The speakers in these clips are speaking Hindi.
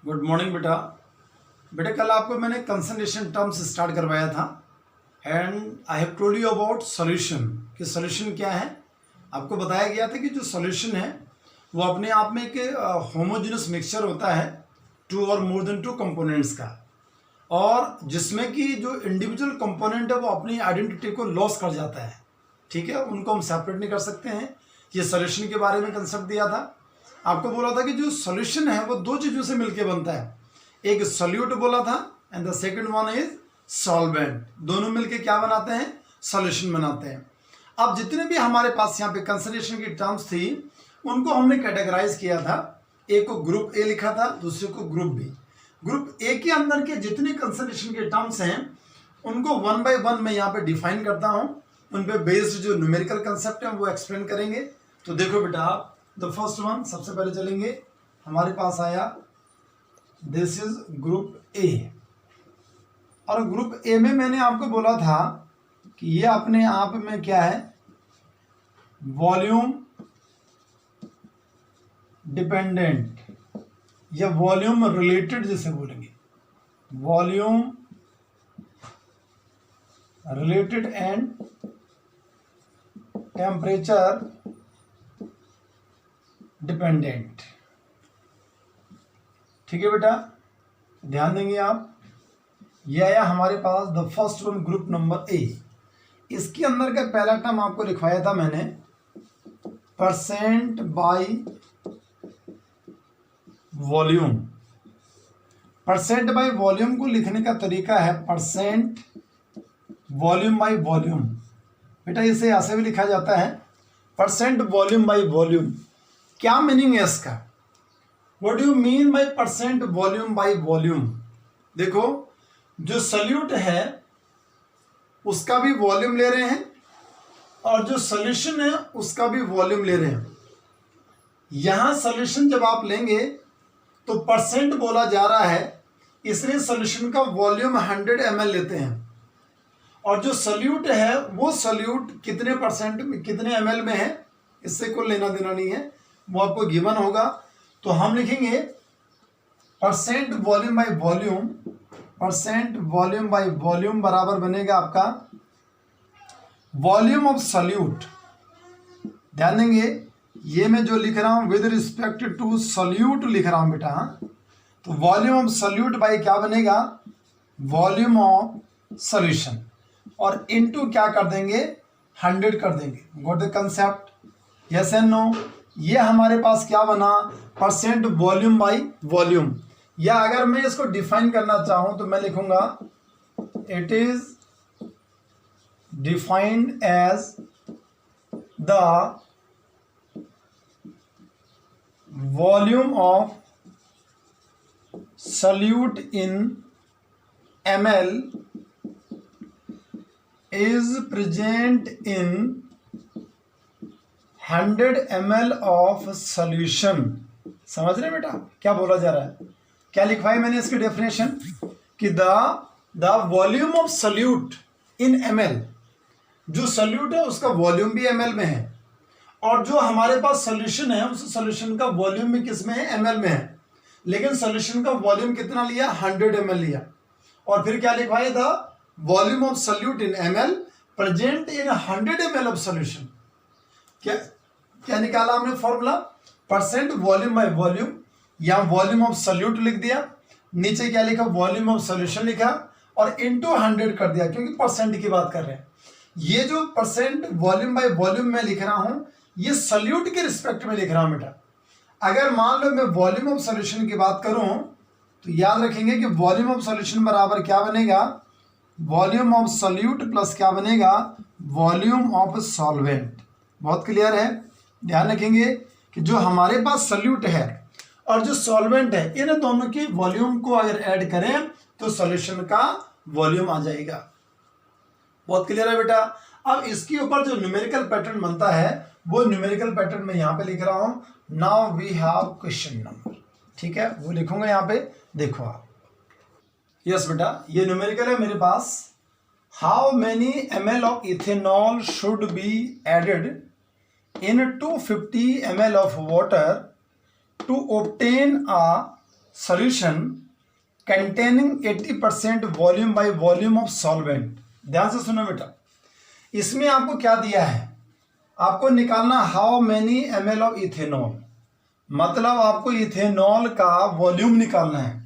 गुड मॉर्निंग बेटा। बेटा कल आपको मैंने कंसंट्रेशन टर्म्स स्टार्ट करवाया था and I have told you about solution कि सॉल्यूशन क्या है। आपको बताया गया था कि जो सॉल्यूशन है वो अपने आप में एक होमोजेनस मिक्सचर होता है टू और मोर देन टू कंपोनेंट्स का, और जिसमें कि जो इंडिविजुअल कंपोनेंट है वो अपनी आइडेंटिटी को लॉस कर जाता है। ठीक है, उनको हम सेपरेट नहीं कर सकते हैं। ये सॉल्यूशन के बारे में कंसेप्ट दिया था। आपको बोला था कि जो सॉल्यूशन है वो दो चीज़ों से मिलके बनता है, एक सॉल्यूट बोला था and the second one is solvent. दोनों मिलके क्या बनाते हैं? सॉल्यूशन बनाते हैं। अब जितने भी हमारे पास यहाँ पे कंसंट्रेशन की टर्म्स थी उनको हमने कैटेगराइज किया था। एक को ग्रुप ए लिखा था, दूसरे को ग्रुप बी। ग्रुप ए के अंदर के जितने कंसंट्रेशन के टर्म्स हैं उनको वन बाय वन मैं यहाँ पे डिफाइन करता हूँ। उन पे बेस्ड जो न्यूमेरिकल कंसेप्ट है वो एक्सप्लेन करेंगे। तो देखो बेटा, आप द फर्स्ट वन सबसे पहले चलेंगे। हमारे पास आया दिस इज ग्रुप ए, और ग्रुप ए में मैंने आपको बोला था कि ये अपने आप में क्या है? वॉल्यूम डिपेंडेंट या वॉल्यूम रिलेटेड जिसे बोलेंगे, volume related and temperature dependent. ठीक है बेटा, ध्यान देंगे आप। यह आया हमारे पास the first one, group number A. इसके अंदर का पहला टर्म आपको लिखवाया था मैंने, percent by volume. Percent by volume को लिखने का तरीका है परसेंट वॉल्यूम बाय वॉल्यूम। बेटा इसे ऐसे भी लिखा जाता है परसेंट वॉल्यूम बाय वॉल्यूम। क्या मीनिंग है इसका? What do you mean by percent volume by volume? देखो, जो सॉल्यूट है उसका भी वॉल्यूम ले रहे हैं और जो सॉल्यूशन है उसका भी वॉल्यूम ले रहे हैं। यहां सॉल्यूशन जब आप लेंगे तो परसेंट बोला जा रहा है, इसलिए सॉल्यूशन का वॉल्यूम 100 ml लेते हैं, और जो सॉल्यूट है वो सॉल्यूट कितने परसेंट में, कितने ml में है, इससे कोई लेना देना नहीं है, वो आपको गिवन होगा। तो हम लिखेंगे percent volume by volume, percent volume by volume बराबर बनेगा आपका वॉल्यूम ऑफ सॉल्यूट। ध्यान देंगे, ये मैं जो लिख रहा हूं विद रिस्पेक्ट टू सॉल्यूट लिख रहा हूं बेटा। तो वॉल्यूम ऑफ सॉल्यूट बाय क्या बनेगा? वॉल्यूम ऑफ सॉल्यूशन, और इनटू क्या कर देंगे? 100 कर देंगे। Got the concept? Yes and no? ये हमारे पास क्या बना? Percent volume by volume. या अगर मैं इसको डिफाइन करना चाहूं तो मैं लिखूंगा it is defined as the volume of solute in ml is present in 100 ml of solution। समझ रहे बेटा क्या बोला जा रहा है? क्या लिखवाई मैंने इसकी डेफिनेशन कि the volume of solute in ml, जो सॉल्यूट है उसका वॉल्यूम भी ml में है, और जो हमारे पास सॉल्यूशन है उस सॉल्यूशन का वॉल्यूम भी किस में है? ml में है। लेकिन सॉल्यूशन का वॉल्यूम कितना लिया? 100 ml लिया। और फिर क्या लिखवाया था? Volume of solute in ml present in 100 ml of solution. क्या निकाला हमने formula? Percent volume by volume, या वॉल्यूम ऑफ सॉल्यूट लिख दिया, नीचे क्या लिखा? वॉल्यूम ऑफ सॉल्यूशन लिखा, और इनटू 100 कर दिया, क्योंकि परसेंट की बात कर रहे हैं। ये जो परसेंट वॉल्यूम बाय वॉल्यूम में लिख रहा हूं ये सॉल्यूट के रिस्पेक्ट में लिख रहा हूं बेटा। अगर मान लो मैं वॉल्यूम ऑफ सॉल्यूशन की बात करूं तो याद रखेंगे कि वॉल्यूम ऑफ सॉल्यूशन बराबर क्या बनेगा? वॉल्यूम ऑफ सॉल्यूट प्लस क्या बनेगा? Volume of solvent. बहुत क्लियर है? ध्यान रखेंगे कि जो हमारे पास सॉल्यूट है और जो सॉल्वेंट है इन दोनों की वॉल्यूम को अगर ऐड करें तो सॉल्यूशन का वॉल्यूम आ जाएगा। बहुत क्लियर है बेटा? अब इसके ऊपर जो न्यूमेरिकल पैटर्न बनता है वो न्यूमेरिकल पैटर्न में यहां पे लिख रहा हूं। Now we have question number, ठीक है, वो लिखूंगा यहां पे, देखो आप। यस बेटा, ये न्यूमेरिकल है मेरे पास। How many ml of ethanol should be added in 250 ml of water to obtain a solution containing 80% volume by volume of solvent. ध्यान से सुनो बेटा, इसमें आपको क्या दिया है, आपको निकालना how many ml of ethanol, मतलब आपको इथेनॉल का वॉल्यूम निकालना है।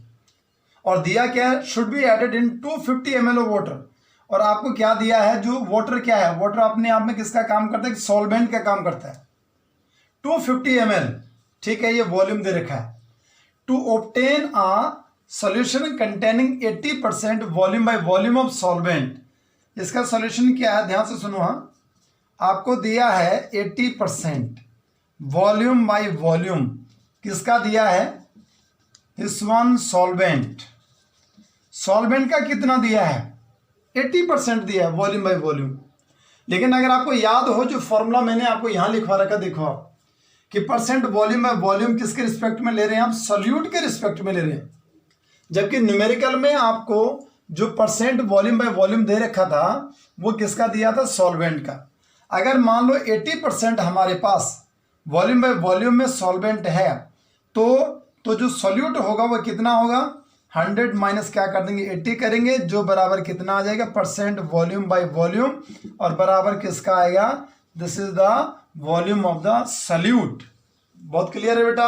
और दिया क्या है, should be added in 250 ml of water. और आपको क्या दिया है, जो वाटर क्या है, वाटर अपने आप में किसका काम करता है, सॉल्वेंट का काम करता है। 250 ml, ठीक है, ये वॉल्यूम दे रखा है। To obtain a solution containing 80% volume by volume of solvent, इसका सॉल्यूशन क्या है, ध्यान से सुनो। हाँ, आपको दिया है 80% वॉल्यूम बाय वॉल्यूम, किसका दिया है, दिस वन सॉल्वेंट। सॉल्वेंट का कितना दिया है, 80% दिया है वॉल्यूम बाय वॉल्यूम। लेकिन अगर आपको याद हो, जो फॉर्मूला मैंने आपको यहां लिखवा रखा, देखो आप कि परसेंट वॉल्यूम बाय वॉल्यूम किसके रिस्पेक्ट में ले रहे हैं, आप सॉल्यूट के रिस्पेक्ट में ले रहे हैं। जबकि न्यूमेरिकल में आपको जो परसेंट वॉल्यूम बाय वॉल्यूम दे रखा था वो किसका दिया था, सॉल्वेंट का। अगर मान लो 80% हमारे पास वॉल्यूम बाय वॉल्यूम में सॉल्वेंट है, तो जो सॉल्यूट होगा वो कितना होगा, 100 माइनस क्या कर देंगे, 80 करेंगे, जो बराबर कितना आ जाएगा, परसेंट वॉल्यूम बाय वॉल्यूम, और बराबर किसका आएगा, this is the volume of the solute. बहुत क्लियर है बेटा।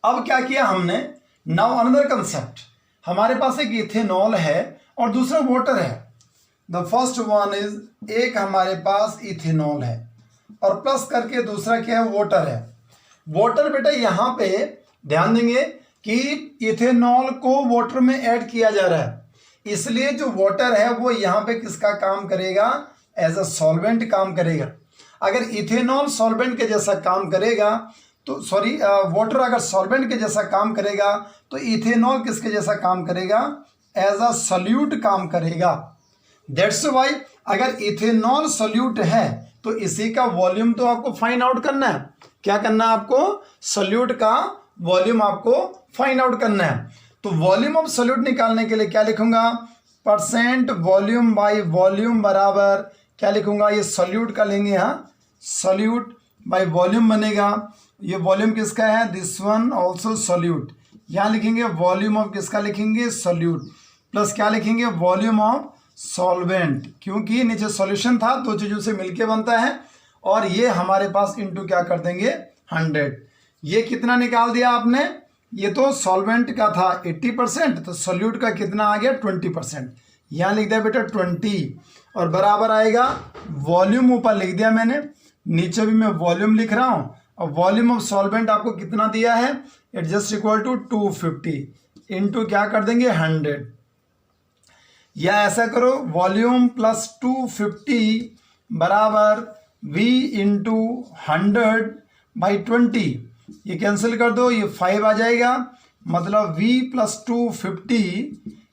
अब क्या किया हमने, नाउ अनदर कंसेप्ट, हमारे पास एक इथेनॉल है और दूसरा वाटर है। द फर्स्ट वन इज, एक हमारे पास इथेनॉल है और प्लस करके दूसरा क्या है, वाटर है। वाटर बेटा यहां पे ध्यान देंगे कि इथेनॉल को वाटर में ऐड किया जा रहा है, इसलिए जो वाटर है वो यहां पे किसका काम करेगा, एज अ सॉल्वेंट काम करेगा। अगर इथेनॉल सॉल्वेंट के जैसा काम करेगा तो वाटर अगर सॉल्वेंट के जैसा काम करेगा तो इथेनॉल किसके जैसा काम करेगा, एज अ सॉल्यूट काम करेगा। दैट्स वाई अगर इथेनॉल सॉल्यूट है तो इसी का वॉल्यूम तो आपको फाइंड आउट करना है। क्या करना है आपको, सॉल्यूट का वॉल्यूम आपको फाइंड आउट करना है। तो वॉल्यूम ऑफ सॉल्यूट निकालने के लिए क्या लिखूंगा, परसेंट वॉल्यूम बाय वॉल्यूम बराबर क्या लिखूंगा, ये सॉल्यूट का लेंगे, हाँ सॉल्यूट बाय वॉल्यूम बनेगा। ये वॉल्यूम किसका है, दिस वन ऑल्सो सॉल्यूट। यहाँ लिखेंगे वॉल्यूम ऑफ किसका लिखेंगे, सॉल्यूट, प्लस क्या लिखेंगे, वॉल्यूम ऑफ सॉल्वेंट, क्योंकि नीचे सॉल्यूशन था, दो चीजों से मिलके बनता है। और ये हमारे पास इंटू क्या कर देंगे, 100। ये कितना निकाल दिया आपने, ये तो सॉल्वेंट का था 80%, तो सॉल्यूट का कितना आ गया 20%। यहाँ लिख दिया बेटा 20, और बराबर आएगा वॉल्यूम, ऊपर लिख दिया मैंने, नीचे भी मैं वॉल्यूम लिख रहा हूँ। और वॉल्यूम ऑफ सॉल्वेंट आपको कितना दिया है, it just equal to 250 into क्या कर देंगे 100। या ऐसा करो, वॉल्यूम प्लस 250 बराबर V इंटू 100 बाई 20, ये कैंसिल कर दो, ये 5 आ जाएगा, मतलब V प्लस 250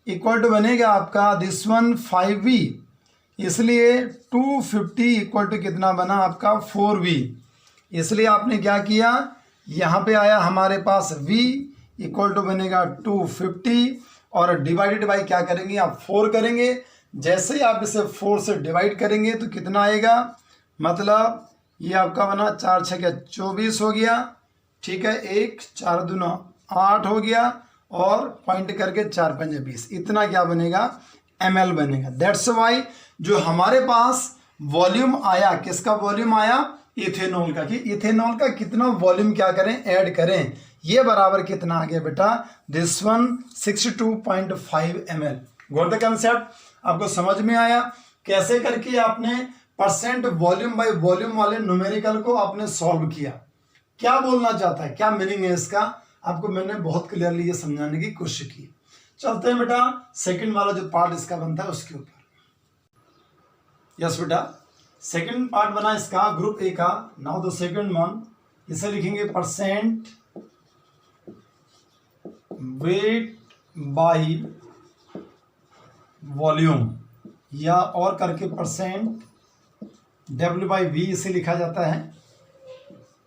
इक्वल टू बनेगा आपका दिस वन 5V, इसलिए 250 इक्वल टू कितना बना आपका 4V। इसलिए आपने क्या किया, यहाँ पे आया हमारे पास V इक्वल टू बनेगा 250, और डिवाइडेड बाई क्या करेंगे आप 4 करेंगे। जैसे ही आप इसे 4 से डिवाइड करेंगे तो कितना आएगा, मतलब ये आपका बना 4 6 24 हो गया, ठीक है, 1 4 दूना 8 हो गया, और पॉइंट करके 4 5 20, इतना क्या बनेगा, ml बनेगा। दैट्स वाई जो हमारे पास वॉल्यूम आया, किसका वॉल्यूम आया, इथेनॉल का, कि इथेनॉल का कितना वॉल्यूम क्या करें, ऐड करें, ये बराबर कितना आ गया बेटा, this one 62.5 ml। Got the concept, आपको समझ में आया कैसे करके आपने परसेंट वॉल्यूम बाय वॉल्यूम वाले न्यूमेरिकल को आपने सॉल्व किया। क्या बोलना चाहता है, क्या मीनिंग है इसका, आपको मैंने बहुत क्लियरली ये समझाने की कोशिश की। चलते हैं बेटा सेकंड वाला जो पार्ट इसका बनता है उसके ऊपर। यस बेटा, सेकंड पार्ट बना इसका ग्रुप ए का। नाउ द सेकंड वन, इसे लिखेंगे परसेंट वेट बाय वॉल्यूम, या और करके परसेंट W/V इसे लिखा जाता है।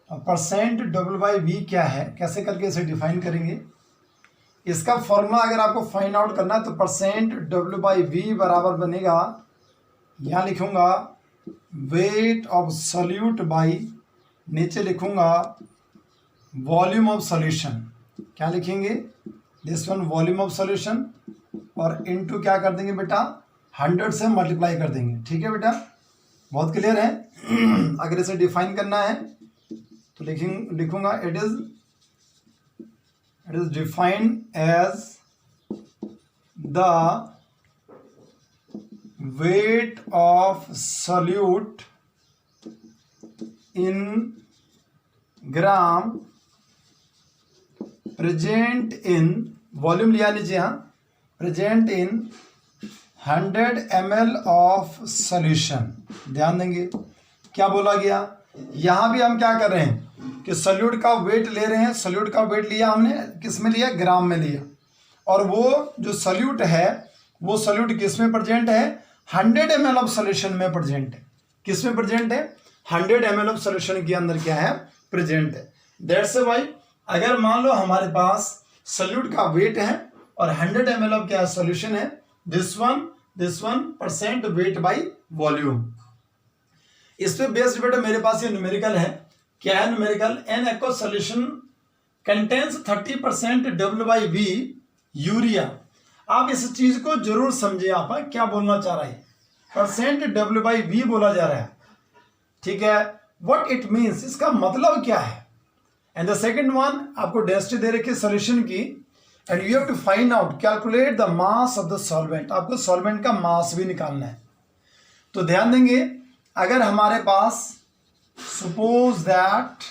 परसेंट W/V क्या है, कैसे करके इसे डिफाइन करेंगे, इसका फॉर्मूला अगर आपको फाइंड आउट करना है तो परसेंट W/V बराबर बनेगा, यहाँ लिखूंगा वेट ऑफ सॉल्यूट बाई, नीचे लिखूंगा वॉल्यूम ऑफ सॉल्यूशन। क्या लिखेंगे, this one volume of solution, और इनटू क्या कर देंगे बेटा, 100 से मल्टीप्लाई कर देंगे। ठीक है बेटा, बहुत क्लियर है। अगर इसे डिफाइन करना है तो लिखूंगा it is defined as the weight of solute in gram present in volume लिया नीचे, हाँ, present in 100 ml of solution. ध्यान देंगे क्या बोला गया, यहाँ भी हम क्या कर रहे हैं कि सॉल्यूट का वेट ले रहे हैं। सॉल्यूट का वेट लिया हमने, किस में लिया, ग्राम में लिया, और वो जो सॉल्यूट है वो सॉल्यूट किस में प्रेजेंट है, 100 ml ऑफ सॉल्यूशन में प्रेजेंट है। किस में प्रेजेंट है, 100 ml ऑफ सॉल्यूशन के अंदर क्या है, प्रेजेंट है। दैट्स व्हाई अगर मान लो हमारे पास सॉल्यूट का वेट है और 100 ml ऑफ क्या सॉल्यूशन है, this one percent weight by volume. इस पे बेस्ड बेटा मेरे पास ये न्यूमेरिकल है। क्या है numerical, an aqueous solution contains 30% W/V urea. आप इस चीज को जरूर समझे, आप क्या बोलना चाह रहा है, परसेंट W/V बोला जा रहा है। ठीक है, व्हाट इट मीन्स, इसका मतलब क्या है। एंड द सेकंड वन, आपको डेंसिटी दे रखी है सॉल्यूशन की, and you have to find out calculate the mass of the solvent. आपको सॉल्वेंट का मास भी निकालना है। तो ध्यान देंगे, अगर हमारे पास suppose that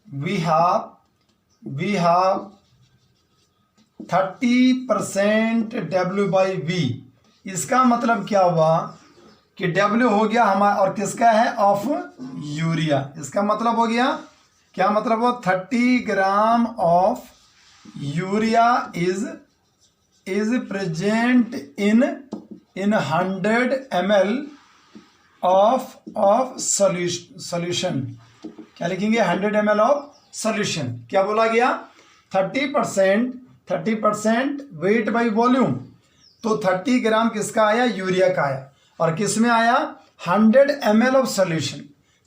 we have 30% W/V, इसका मतलब क्या हुआ कि W हो गया हमारा, और किसका है, ऑफ यूरिया। इसका मतलब हो गया, क्या मतलब हो, 30 gram of urea is present in 100 ml of solution. क्या लिखेंगे, 100 ml ऑफ सॉल्यूशन। क्या बोला गया, 30% वेट बाई वॉल्यूम। तो 30 ग्राम किसका आया, यूरिया का आया, और किस में आया, 100 ml ऑफ सॉल्यूशन।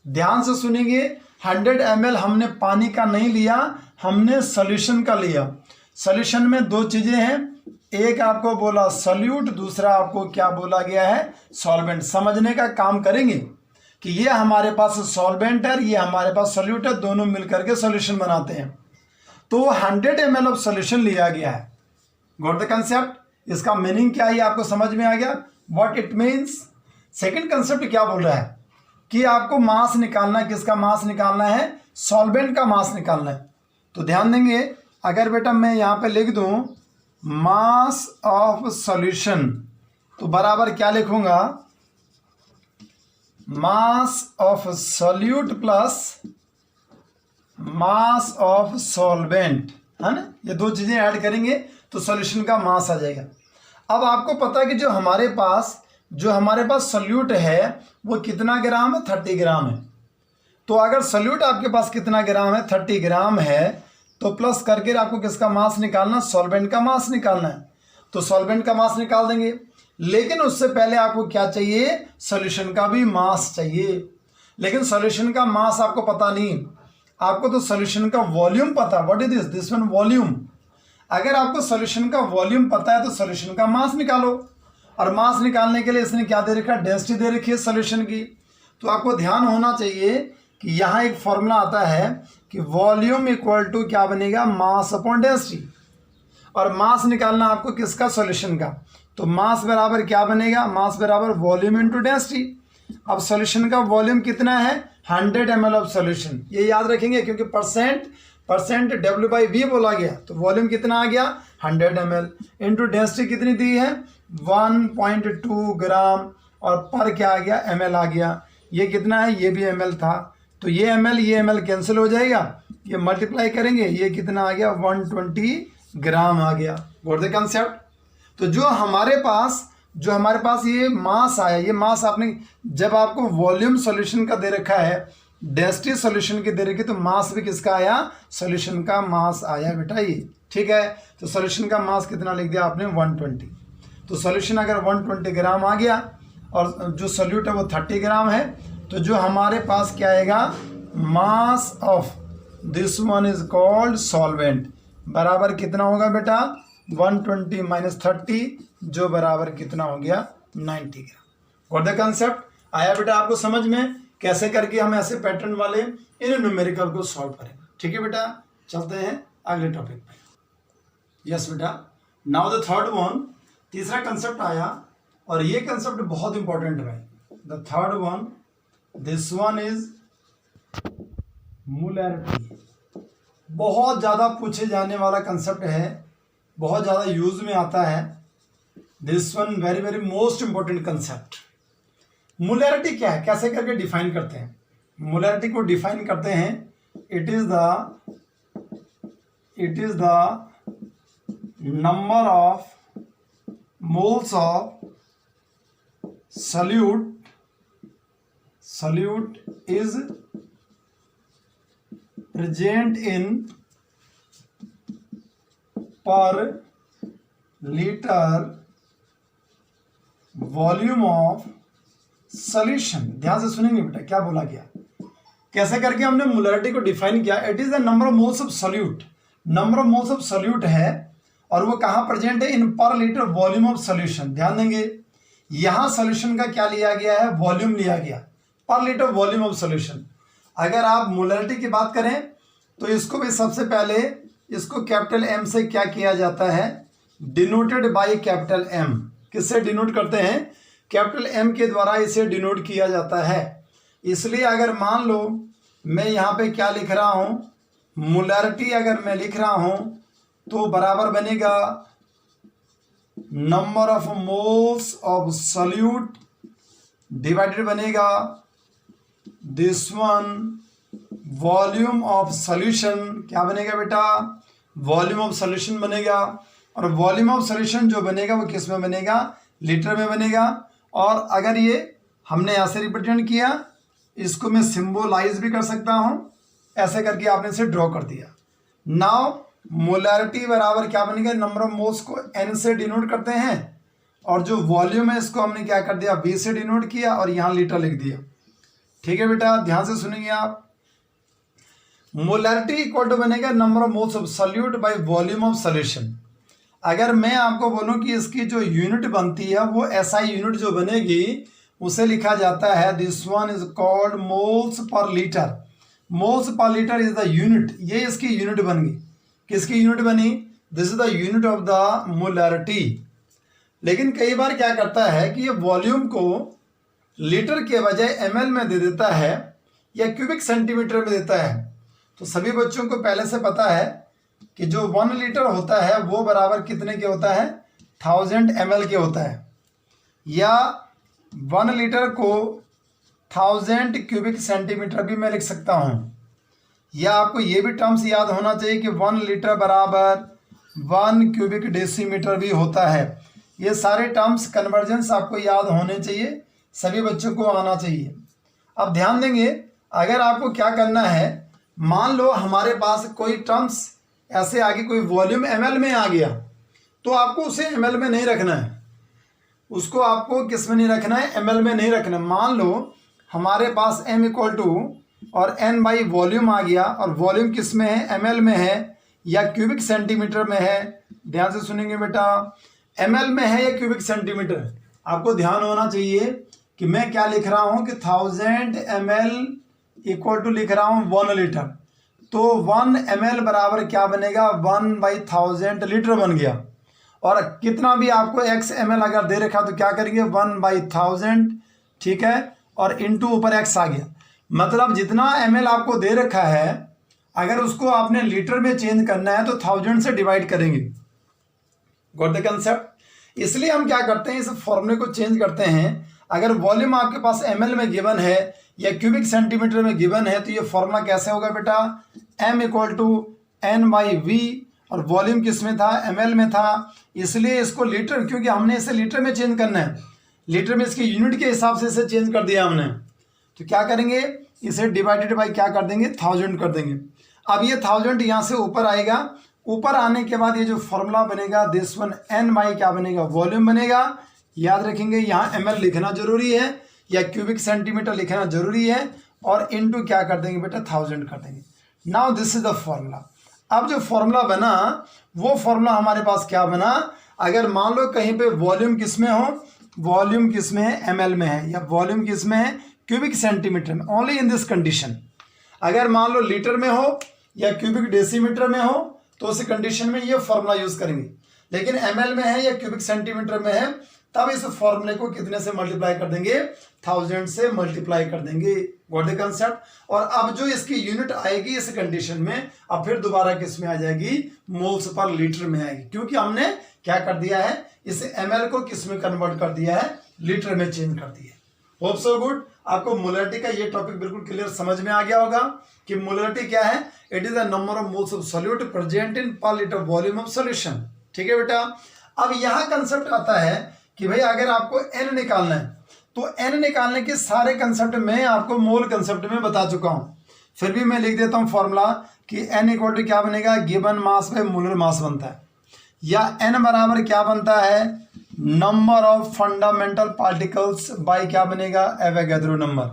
ध्यान से सुनेंगे, 100 ml हमने पानी का नहीं लिया, हमने सॉल्यूशन का लिया। सॉल्यूशन में दो चीजें हैं, एक आपको बोला सॉल्यूट, दूसरा आपको क्या बोला गया है, सॉल्वेंट। समझने का काम करेंगे कि ये हमारे पास सॉल्वेंट है, ये हमारे पास सॉल्यूट है, दोनों मिलकर के सॉल्यूशन बनाते हैं। तो 100 ml ऑफ सॉल्यूशन लिया गया है। Got the concept. इसका मीनिंग क्या है आपको समझ में आ गया, what it means. Second concept क्या बोल रहा है कि आपको मास निकालना है, किसका मास निकालना है, सॉल्वेंट का मास निकालना है। तो ध्यान देंगे, अगर बेटा मैं यहाँ पे लिख दूं मास ऑफ सॉल्यूशन, तो बराबर क्या लिखूंगा, मास of solute plus mass of solvent, है ना। ये दो चीजें ऐड करेंगे तो सॉल्यूशन का मास आ जाएगा। अब आपको पता है कि जो हमारे पास सॉल्यूट है वो कितना ग्राम है, 30 ग्राम है। तो अगर सॉल्यूट आपके पास कितना ग्राम है, 30 ग्राम है, तो प्लस करके आपको किसका मास निकालना, सॉल्वेंट का मास निकालना है। तो सॉल्वेंट का मास निकाल देंगे, लेकिन उससे पहले आपको क्या चाहिए, सॉल्यूशन का भी मास चाहिए। लेकिन सॉल्यूशन का मास आपको पता नहीं, आपको तो सॉल्यूशन का वॉल्यूम पता। What is this one volume. अगर आपको सॉल्यूशन का वॉल्यूम पता है तो सॉल्यूशन का मास निकालो, और मास निकालने के लिए इसने क्या दे रखा है, डेंसिटी दे रखी है सॉल्यूशन की। तो आपको ध्यान होना चाहिए कि यहाँ एक फॉर्मूला आता है कि वॉल्यूम इक्वल टू क्या बनेगा, मास अपॉन डेंसिटी। और मास निकालना आपको किसका, सॉल्यूशन का। तो मास बराबर क्या बनेगा, मास बराबर वॉल्यूम इंटू डेंसिटी। अब सॉल्यूशन का वॉल्यूम कितना है, 100 ml ऑफ सॉल्यूशन। ये याद रखेंगे क्योंकि परसेंट W/V बोला गया, तो वॉल्यूम कितना आ गया, 100 ml इंटू डेंसिटी कितनी दी है, 1.2 ग्राम, और पर क्या आ गया, ml आ गया। ये कितना है, ये भी ml था, तो ये ml कैंसिल हो जाएगा, ये मल्टीप्लाई करेंगे, ये कितना आ गया, 120 ग्राम आ गया। Got the concept. तो जो हमारे पास ये मास आया, ये मास आपने, जब आपको वॉल्यूम सॉल्यूशन का दे रखा है, डेंसिटी सॉल्यूशन की दे रखी, तो मास भी किसका आया, सॉल्यूशन का मास आया बेटा ये। ठीक है, तो सॉल्यूशन का मास कितना लिख दिया आपने, 120। तो सॉल्यूशन अगर 120 ग्राम आ गया और जो सॉल्यूट है वो 30 ग्राम है, तो जो हमारे पास क्या आएगा, mass of this one is called solvent. बराबर कितना होगा बेटा 120 माइनस 30 जो बराबर कितना हो गया 90 ग्राम। और द कंसेप्ट आया बेटा आपको समझ में कैसे करके हम ऐसे पैटर्न वाले इन न्यूमेरिकल को सॉल्व करेंगे। ठीक है बेटा, चलते हैं अगले टॉपिक पे। यस बेटा, नाउ द थर्ड वन, तीसरा कंसेप्ट आया और ये कंसेप्ट बहुत इंपॉर्टेंट है। The third one, this one is molarity. बहुत ज़्यादा पूछे जाने वाला कंसेप्ट है, बहुत ज़्यादा यूज में आता है। This one very very most important concept. Molarity क्या है, कैसे करके डिफाइन करते हैं? मोलैरिटी को डिफाइन करते हैं, it is the number of moles of solute is present in per liter volume of solution. ध्यान से सुनेंगे बेटा क्या बोला गया, कैसे करके हमने मोलैरिटी को डिफाइन किया। It is the number of moles of solute. Number of moles of solute है और वो कहाँ प्रेजेंट है? इन पर लीटर वॉल्यूम ऑफ सॉल्यूशन। ध्यान देंगे, यहां सॉल्यूशन का क्या लिया गया है? वॉल्यूम लिया गया, पर लीटर वॉल्यूम ऑफ सॉल्यूशन। अगर आप मोलैरिटी की बात करें तो इसको भी सबसे पहले इसको कैपिटल एम से क्या किया जाता है? Denoted by capital M. किससे डिनोट करते हैं? कैपिटल एम के द्वारा इसे डिनोट किया जाता है। इसलिए अगर मान लो मैं यहाँ पे क्या लिख रहा हूँ, मोलैरिटी अगर मैं लिख रहा हूँ तो बराबर बनेगा number of moles of solute divided बनेगा this one volume of solution. क्या बनेगा बेटा? वॉल्यूम ऑफ सॉल्यूशन बनेगा। और वॉल्यूम ऑफ सॉल्यूशन जो बनेगा वो किस में बनेगा? लीटर में बनेगा। और अगर ये हमने ऐसे रिप्रेजेंट किया, इसको मैं सिंबलाइज भी कर सकता हूँ, ऐसे करके आपने इसे ड्रॉ कर दिया। नाउ मोलैरिटी बराबर क्या बनेगा? नंबर ऑफ मोल्स को एन से डिनोट करते हैं और जो वॉल्यूम है इसको हमने क्या कर दिया? वी से डिनोट किया और यहाँ लीटर लिख दिया। ठीक है बेटा, ध्यान से सुनिए आप। मोलैरिटी इक्वल टू बनेगा number of moles of solute bye volume of solution. अगर मैं आपको बोलूं कि इसकी जो यूनिट बनती है वो एसआई यूनिट जो बनेगी उसे लिखा जाता है, this one is called moles per litre. Moles per litre is the unit. ये इसकी यूनिट बन गई। किसकी यूनिट बनी? This is the unit of the molarity. लेकिन कई बार क्या करता है कि ये वॉल्यूम को लीटर के बजाय एमएल में दे देता है या क्यूबिक सेंटीमीटर में देता है। तो सभी बच्चों को पहले से पता है कि जो 1 लीटर होता है वो बराबर कितने के होता है? 1000 ml के होता है। या 1 लीटर को 1000 क्यूबिक सेंटीमीटर भी मैं लिख सकता हूँ। या आपको ये भी टर्म्स याद होना चाहिए कि 1 लीटर बराबर 1 क्यूबिक डेसीमीटर भी होता है। ये सारे टर्म्स कन्वर्जेंस आपको याद होने चाहिए, सभी बच्चों को आना चाहिए। अब ध्यान देंगे, अगर आपको क्या करना है, मान लो हमारे पास कोई टर्म्स ऐसे आगे, कोई वॉल्यूम एमएल में आ गया, तो आपको उसे एमएल में नहीं रखना है। उसको आपको किस में नहीं रखना है? एमएल में नहीं रखना। मान लो हमारे पास m इक्वल टू और n बाई वॉल्यूम आ गया और वॉल्यूम किस में है? एमएल में है या क्यूबिक सेंटीमीटर में है? ध्यान से सुनेंगे बेटा, एमएल में है या क्यूबिक सेंटीमीटर? आपको ध्यान होना चाहिए कि मैं क्या लिख रहा हूँ कि 1000 ml इक्वल टू लिख रहा हूँ 1 लीटर। तो 1 ml बराबर क्या बनेगा? 1/1000 लीटर बन गया। और कितना भी आपको x ml अगर दे रखा तो क्या करेंगे? 1/1000, ठीक है, और इंटू ऊपर x आ गया। मतलब जितना ml आपको दे रखा है, अगर उसको आपने लीटर में चेंज करना है तो 1000 से डिवाइड करेंगे। Got the concept? इसलिए हम क्या करते हैं, इस फॉर्मूले को चेंज करते हैं। अगर वॉल्यूम आपके पास ml में गिवन है या क्यूबिक सेंटीमीटर में गिवन है तो ये फॉर्मूला कैसे होगा बेटा? m equal to n by V, और वॉल्यूम किस में था? ml में था। इसलिए इसको लीटर, क्योंकि हमने इसे लीटर में चेंज करना है, लीटर में इसकी यूनिट के हिसाब से इसे चेंज कर दिया हमने। तो क्या करेंगे? इसे डिवाइडेड बाई क्या कर देंगे? 1000 कर देंगे। अब ये 1000 यहाँ से ऊपर आएगा। ऊपर आने के बाद ये जो फॉर्मूला बनेगा, दिस वन n बाई क्या बनेगा? वॉल्यूम बनेगा। याद रखेंगे यहाँ ml लिखना जरूरी है या क्यूबिक सेंटीमीटर लिखना जरूरी है, और इनटू क्या कर देंगे बेटा? 1000 कर देंगे। Now this is the formula. अब जो फॉर्मूला बना वो फॉर्मूला हमारे पास क्या बना, अगर मान लो कहीं पे वॉल्यूम किस में हो, वॉल्यूम किस में है, एमएल में है, या वॉल्यूम किस में है, क्यूबिक सेंटीमीटर में, ओनली इन दिस कंडीशन। अगर मान लो लीटर में हो या क्यूबिक डेसीमीटर में हो तो उस कंडीशन में ये फॉर्मूला यूज करेंगे, लेकिन एमएल में है या क्यूबिक सेंटीमीटर में है तब इस फॉर्मूले को कितने से मल्टीप्लाई कर देंगे, 1000 से मल्टीप्लाई कर देंगे। What the concept. और अब जो इसकी यूनिट आएगी इस कंडीशन में, अब फिर दोबारा किस में आ जाएगी, मोल्स पर लीटर में आएगी, क्योंकि हमने क्या कर दिया है, इस एमएल को किस में कन्वर्ट कर दिया है, लीटर में चेंज कर दिया है। Hope so good. आपको मोलरिटी का ये टॉपिक बिल्कुल क्लियर समझ में आ गया होगा कि मोलरिटी क्या है, it is the number of moles of solute present in पर लीटर वॉल्यूम ऑफ सॉल्यूशन। ठीक है बेटा। अब यहां कंसेप्ट आता है कि भाई अगर आपको एन निकालना है तो एन निकालने के सारे कंसेप्ट मैं आपको मोल कंसेप्ट में बता चुका हूं, फिर भी मैं लिख देता हूं फॉर्मूला कि एन इक्वल टू क्या बनेगा, given mass by molar mass बनता है, या एन बराबर क्या बनता है, number of fundamental particles by क्या बनेगा, एवोगैड्रो नंबर,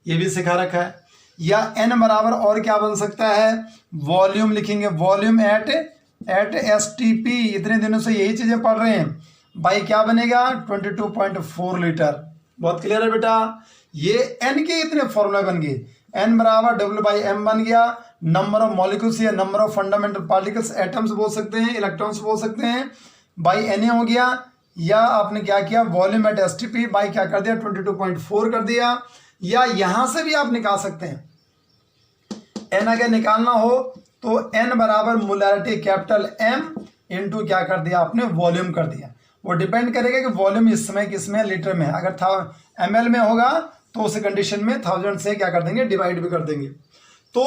ये भी सिखा रखा है। या एन बराबर और क्या बन सकता है, वॉल्यूम लिखेंगे, वॉल्यूम एट एसटीपी, इतने दिनों से यही चीजें पढ़ रहे हैं, बाई क्या बनेगा 22.4 लीटर। बहुत क्लियर है बेटा। ये एन के इतने फॉर्मूला बन गए, एन बराबर डब्ल्यू बाई एम बन गया, नंबर ऑफ मॉलिक्यूल्स या number of fundamental particles, atoms बोल सकते हैं, इलेक्ट्रॉन्स बोल सकते हैं, बाई एन हो गया, या आपने क्या किया, वॉल्यूम एट एसटीपी बाई क्या कर दिया 22.4 कर दिया। या यहां से भी आप निकाल सकते हैं, एन अगर निकालना हो तो एन बराबर मोलैरिटी कैपिटल एम इंटू क्या कर दिया आपने, वॉल्यूम कर दिया। वो डिपेंड करेगा कि वॉल्यूम इस समय किस में, लीटर में है। अगर था एमएल में होगा तो उस कंडीशन में 1000 से क्या कर देंगे, डिवाइड भी कर देंगे। तो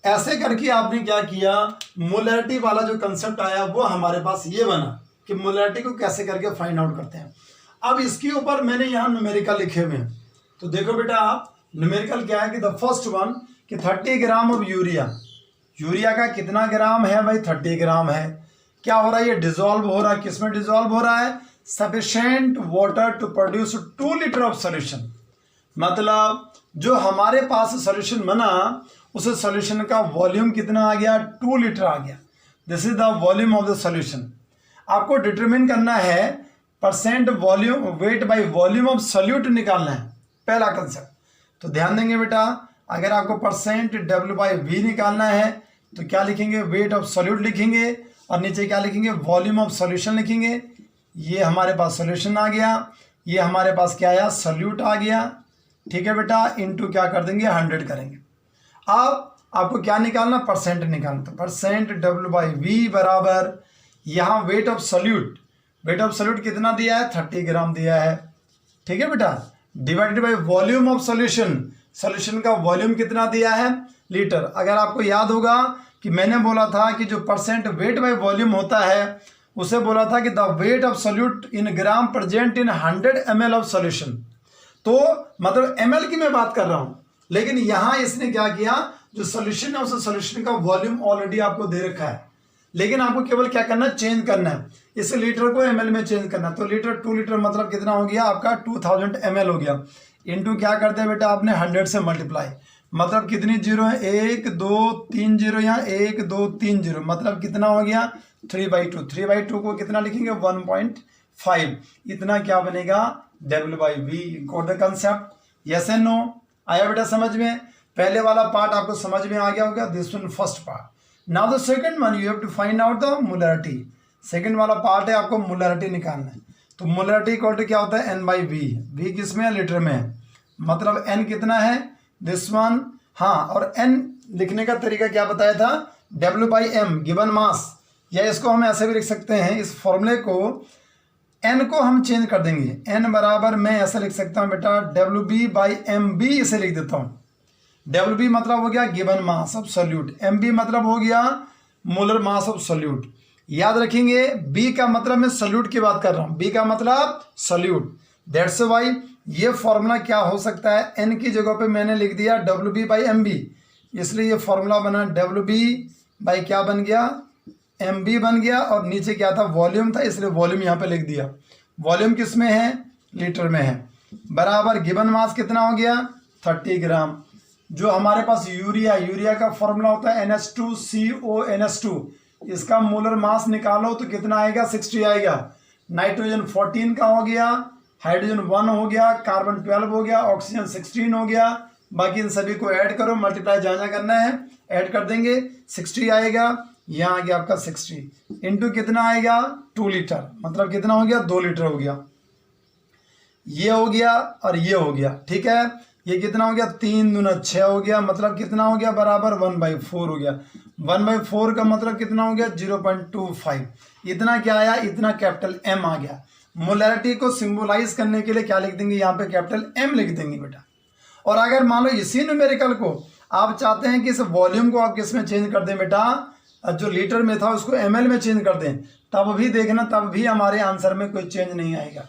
ऐसे करके आपने क्या किया, मोलैरिटी वाला जो कंसेप्ट आया वो हमारे पास ये बना कि मोलैरिटी को कैसे करके फाइंड आउट करते हैं। अब इसके ऊपर मैंने यहाँ न्यूमेरिकल लिखे हुए हैं, तो देखो बेटा आप, न्यूमेरिकल क्या है कि द फर्स्ट वन कि 30 ग्राम ऑफ यूरिया, यूरिया का कितना ग्राम है भाई, 30 ग्राम है। क्या हो रहा है, ये डिजोल्व हो रहा है, किसमें डिजोल्व हो रहा है, sufficient water to produce 2 litre of solution. मतलब जो हमारे पास सॉल्यूशन बना उस सॉल्यूशन का वॉल्यूम कितना आ गया, 2 लीटर आ गया। This is the volume of the solution. आपको डिटरमिन करना है percent volume, weight by volume of solute निकालना है, पहला कंसेप्ट। तो ध्यान देंगे बेटा, अगर आपको परसेंट डब्ल्यू बाई वी निकालना है तो क्या लिखेंगे, वेट ऑफ सॉल्यूट लिखेंगे, और नीचे क्या लिखेंगे, वॉल्यूम ऑफ सॉल्यूशन लिखेंगे। ये हमारे पास सॉल्यूशन आ गया, ये हमारे पास क्या आया, सॉल्यूट आ गया। ठीक है बेटा, इनटू क्या कर देंगे, 100 करेंगे। अब आपको क्या निकालना, परसेंट निकालना, तो परसेंट डब्ल्यू बाई वी बराबर, यहाँ weight of solute, weight of solute कितना दिया है, 30 ग्राम दिया है। ठीक है बेटा, divided by volume of solution, solution का वॉल्यूम कितना दिया है, लीटर। अगर आपको याद होगा कि मैंने बोला था कि जो परसेंट वेट बाय वॉल्यूम होता है उसे बोला था कि the weight of solute in gram present in 100 ml of solution. तो मतलब ml की मैं बात कर रहा हूं, लेकिन यहां इसने क्या किया, जो सॉल्यूशन है उस सॉल्यूशन का वॉल्यूम ऑलरेडी आपको दे रखा है, लेकिन आपको केवल क्या करना है, चेंज करना है, इस लीटर को ml में चेंज करना है। तो लीटर 2 लीटर मतलब कितना हो गया आपका, 2000 ml हो गया, इनटू क्या करते हैं बेटा आपने 100 से मल्टीप्लाई, मतलब कितनी जीरो है, 1 2 3 जीरो, यहाँ 1 2 3 जीरो, मतलब कितना हो गया 3/2। 3/2 को कितना लिखेंगे, 1.5, इतना क्या बनेगा, W by V. Got the concept, yes and no, आया बेटा समझ में। पहले वाला पार्ट आपको समझ में आ गया होगा, this one first part. Now the second one, you have to find out the molarity. Second वाला पार्ट है आपको मोलैरिटी निकालना है। तो मोलैरिटी इक्वल टू क्या होता है, एन बाई वी, वी किस में है, लीटर में है, मतलब एन कितना है, दिस वन। हाँ, और एन लिखने का तरीका क्या बताया था, W by M given mass, या इसको हम ऐसे भी लिख सकते हैं, इस फॉर्मूले को एन को हम चेंज कर देंगे, एन बराबर मैं ऐसा लिख सकता हूँ बेटा, W B by M B, इसे लिख देता हूँ। डब्ल्यू बी मतलब हो गया given mass of solute, M B मतलब हो गया मोलर मास ऑफ सॉल्यूट। याद रखेंगे, बी का मतलब मैं सॉल्यूट की बात कर रहा हूँ, बी का मतलब सॉल्यूट, दैट्स वाई ये फॉर्मूला क्या हो सकता है, एन की जगह पे मैंने लिख दिया W B by M B, इसलिए ये फॉर्मूला बना डब्ल्यू बी बाई क्या बन गया, एम बी बन गया, और नीचे क्या था, वॉल्यूम था, इसलिए वॉल्यूम यहाँ पे लिख दिया। वॉल्यूम किस में है, लीटर में है, बराबर गिवन मास कितना हो गया 30 ग्राम, जो हमारे पास यूरिया का फॉर्मूला होता है NH2CONH2, इसका मोलर मास निकालो तो कितना आएगा, 60 आएगा। नाइट्रोजन 14 का हो गया, हाइड्रोजन 1 हो गया, कार्बन 12 हो गया, ऑक्सीजन 16 हो गया। बाकी इन सभी को ऐड करो, मल्टीप्लाई जहाँ जहाँ करना है ऐड कर देंगे, 60 आएगा। यहाँ आ गया आपका 60 इंटू कितना आएगा, 2 लीटर, मतलब कितना हो गया, 2 लीटर हो गया। ये हो गया और ये हो गया, ठीक है। ये कितना हो गया, 3 दूना 6 हो गया, मतलब कितना हो गया, बराबर 1/4 हो गया। 1/4 का मतलब कितना हो गया, 0.25। इतना क्या आया, इतना कैपिटल M आ गया। मोलैरिटी को सिंबलाइज करने के लिए क्या लिख देंगे, यहाँ पे कैपिटल M लिख देंगे बेटा। और अगर मान लो इसी न्यूमेरिकल को आप चाहते हैं कि इस वॉल्यूम को आप किस में चेंज कर दें बेटा, जो लीटर में था उसको ml में चेंज कर दें, तब भी देखना, तब भी हमारे आंसर में कोई चेंज नहीं आएगा।